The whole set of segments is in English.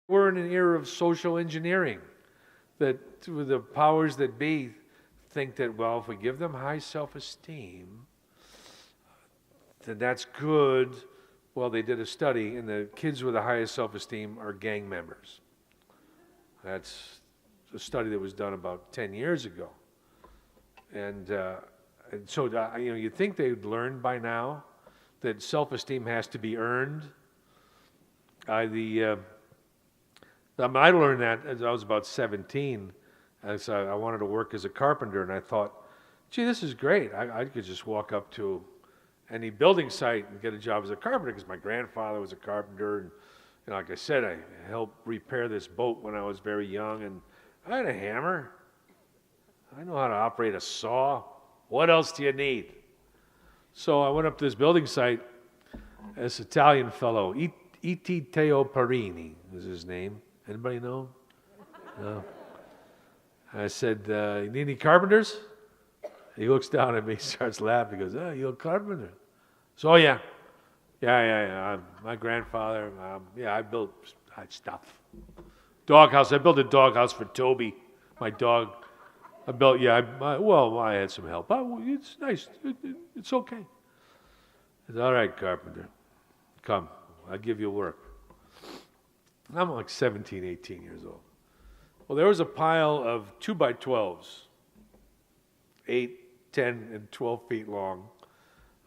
We're in an era of social engineering that the powers that be think that, well, if we give them high self-esteem, then that's good. Well, they did a study, and the kids with the highest self-esteem are gang members. That's a study that was done about 10 years ago. And so, you'd think they'd learn by now that self-esteem has to be earned. I learned that as I was about 17. As I wanted to work as a carpenter, and I thought, gee, this is great. I could just walk up to any building site and get a job as a carpenter because my grandfather was a carpenter. And like I said, I helped repair this boat when I was very young, and I had a hammer. I know how to operate a saw. What else do you need? So I went up to this building site. This Italian fellow, E.T. Teo Parini was his name. Anybody know him? No. I said, you need any carpenters? He looks down at me, starts laughing. He goes, oh, you're a carpenter? So, yeah. My grandfather, I built stuff. Doghouse. I built a doghouse for Toby, my dog. I had some help. Oh, it's nice. It's okay. I said, all right, carpenter. Come. I'll give you work. I'm like 17, 18 years old. Well, there was a pile of 2x12s, 8, 10, and 12 feet long.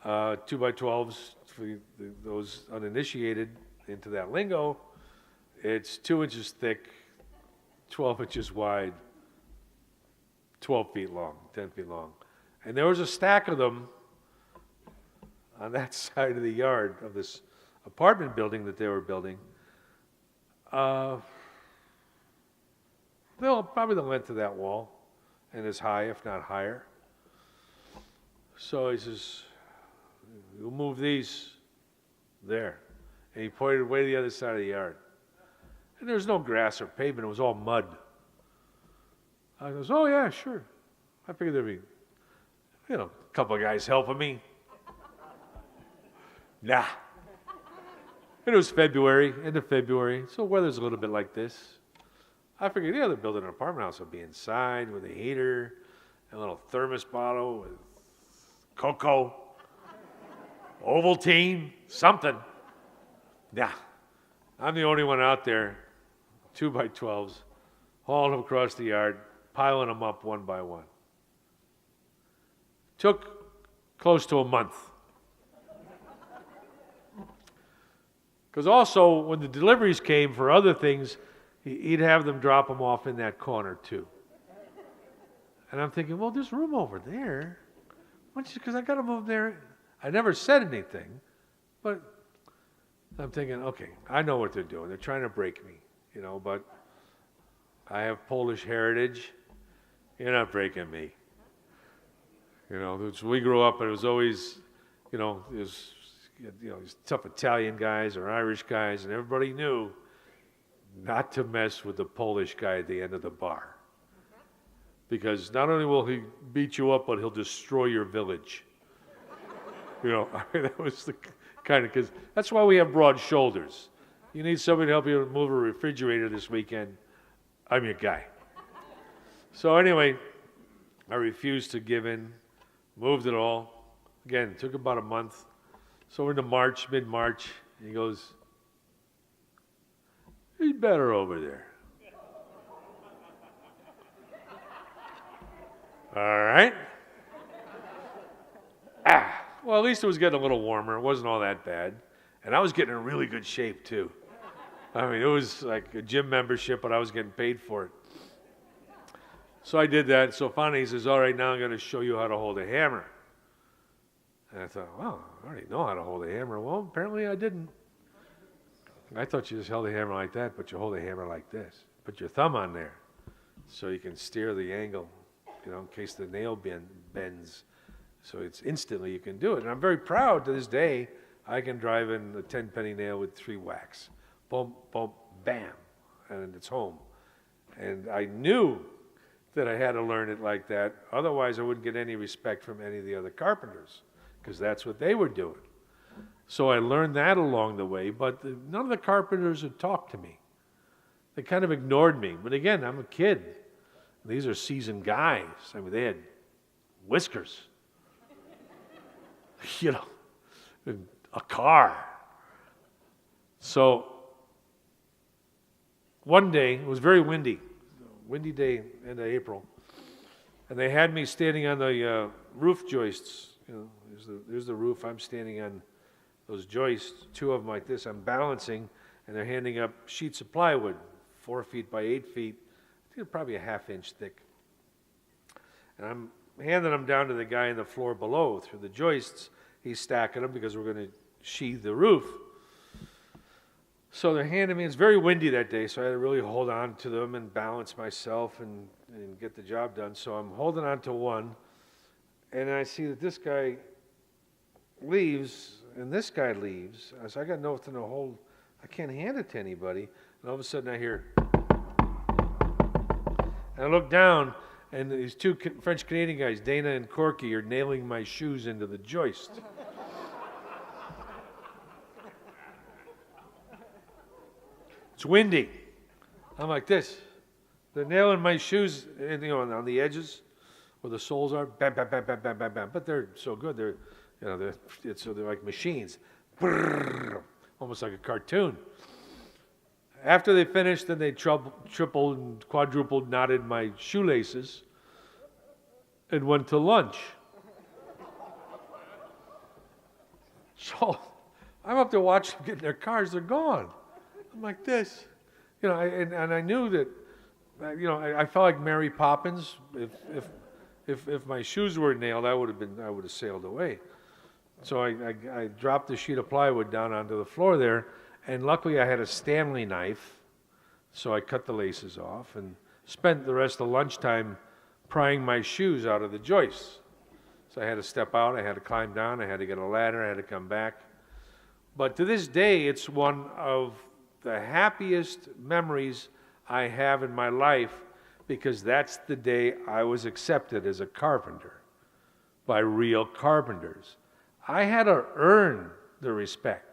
2x12s, for those uninitiated into that lingo, it's 2 inches thick, 12 inches wide, 12 feet long, 10 feet long. And there was a stack of them on that side of the yard of this apartment building that they were building. Probably the length of that wall, and as high, if not higher. So he says, "You'll move these there," and he pointed way to the other side of the yard. And there was no grass or pavement; it was all mud. I goes, "Oh yeah, sure." I figured there'd be, a couple of guys helping me. Nah. And it was February, end of February, so weather's a little bit like this. I figured, they're building an apartment house. I'll be inside with a heater, a little thermos bottle with cocoa, Ovaltine, something. Nah, I'm the only one out there, 2x12s, hauling them across the yard, piling them up one by one. Took close to a month. Because also, when the deliveries came for other things, he'd have them drop them off in that corner too. And I'm thinking, well, there's room over there. Because I got to move there. I never said anything, but I'm thinking, okay, I know what they're doing. They're trying to break me, but I have Polish heritage. You're not breaking me. We grew up, and it was always, these tough Italian guys or Irish guys, and everybody knew not to mess with the Polish guy at the end of the bar. Because not only will he beat you up, but he'll destroy your village. That was the kind of, because that's why we have broad shoulders. You need somebody to help you move a refrigerator this weekend, I'm your guy. So anyway, I refused to give in, moved it all. Again, it took about a month. So we're into March, mid-March, and he goes, he's better over there. All right. Well, at least it was getting a little warmer. It wasn't all that bad. And I was getting in really good shape, too. I mean, it was like a gym membership, but I was getting paid for it. So I did that. So finally he says, all right, now I'm going to show you how to hold a hammer. And I thought, well, I already know how to hold a hammer. Well, apparently I didn't. I thought you just held a hammer like that, but you hold a hammer like this. Put your thumb on there so you can steer the angle, in case the nail bends. So it's instantly you can do it. And I'm very proud to this day, I can drive in a 10-penny nail with 3 whacks. Boom, boom, bam, and it's home. And I knew that I had to learn it like that. Otherwise, I wouldn't get any respect from any of the other carpenters, because that's what they were doing. So I learned that along the way, but none of the carpenters would talk to me. They kind of ignored me. But again, I'm a kid. These are seasoned guys. I mean, they had whiskers. You know, a car. So one day, it was very windy day, end of April, and they had me standing on the roof joists. You know, there's the roof. I'm standing on those joists, two of them like this. I'm balancing, and they're handing up sheets of plywood, 4 feet by 8 feet. I think they're probably a half-inch thick. And I'm handing them down to the guy on the floor below through the joists. He's stacking them because we're going to sheathe the roof. So they're handing me, it's very windy that day, so I had to really hold on to them and balance myself and get the job done. So I'm holding on to one, and I see that this guy leaves, and this guy leaves. So I got nothing to hold. I can't hand it to anybody. And all of a sudden I hear, and I look down, and these two French-Canadian guys, Dana and Corky, are nailing my shoes into the joist. It's windy. I'm like this. They're nailing my shoes, on the edges where the soles are. Bam, bam, bam, bam, bam, bam, bam. But they're so good. They're like machines. Brrr, almost like a cartoon. After they finished, then they tripled and quadrupled knotted my shoelaces and went to lunch. So I'm up there watching them get in their cars. They're gone. I'm like this, and I knew that, I felt like Mary Poppins. If my shoes were nailed, I would have sailed away. So I dropped the sheet of plywood down onto the floor there, and luckily I had a Stanley knife, so I cut the laces off and spent the rest of lunchtime prying my shoes out of the joists. So I had to step out, I had to climb down, I had to get a ladder, I had to come back. But to this day, it's one of the happiest memories I have in my life, because that's the day I was accepted as a carpenter by real carpenters. I had to earn the respect.